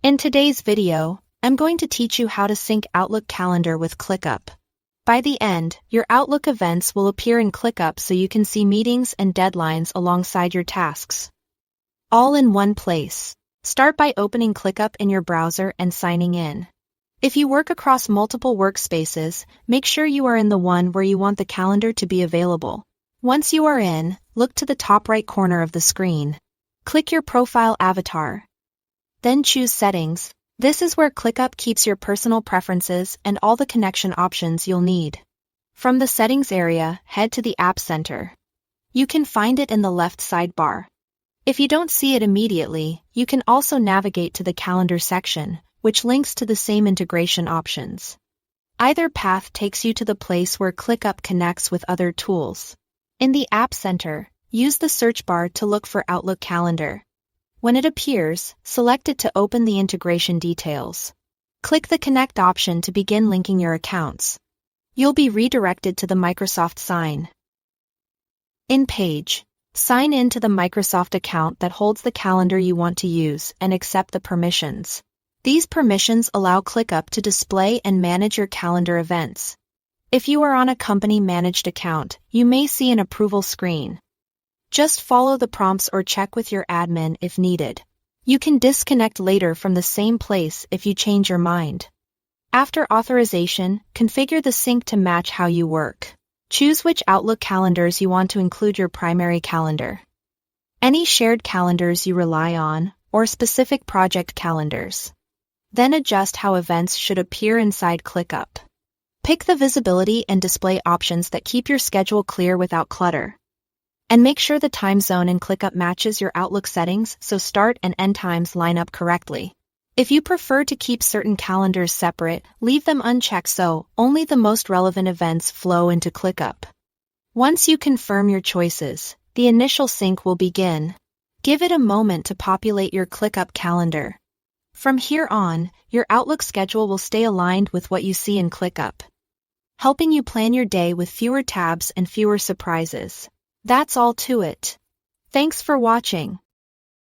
In today's video, I'm going to teach you how to sync Outlook Calendar with ClickUp. By the end, your Outlook events will appear in ClickUp so you can see meetings and deadlines alongside your tasks. All in one place. Start by opening ClickUp in your browser and signing in. If you work across multiple workspaces, make sure you are in the one where you want the calendar to be available. Once you are in, look to the top right corner of the screen. Click your profile avatar. Then choose Settings. This is where ClickUp keeps your personal preferences and all the connection options you'll need. From the Settings area, head to the App Center. You can find it in the left sidebar. If you don't see it immediately, you can also navigate to the Calendar section, which links to the same integration options. Either path takes you to the place where ClickUp connects with other tools. In the App Center, use the search bar to look for Outlook Calendar. When it appears, select it to open the integration details. Click the Connect option to begin linking your accounts. You'll be redirected to the Microsoft Sign In page. Sign in to the Microsoft account that holds the calendar you want to use and accept the permissions. These permissions allow ClickUp to display and manage your calendar events. If you are on a company-managed account, you may see an approval screen. Just follow the prompts or check with your admin if needed. You can disconnect later from the same place if you change your mind. After authorization, configure the sync to match how you work. Choose which Outlook calendars you want to include your primary calendar. Any shared calendars you rely on, or specific project calendars. Then adjust how events should appear inside ClickUp. Pick the visibility and display options that keep your schedule clear without clutter. And make sure the time zone in ClickUp matches your Outlook settings so start and end times line up correctly. If you prefer to keep certain calendars separate, leave them unchecked so only the most relevant events flow into ClickUp. Once you confirm your choices, the initial sync will begin. Give it a moment to populate your ClickUp calendar. From here on, your Outlook schedule will stay aligned with what you see in ClickUp, helping you plan your day with fewer tabs and fewer surprises. That's all to it. Thanks for watching.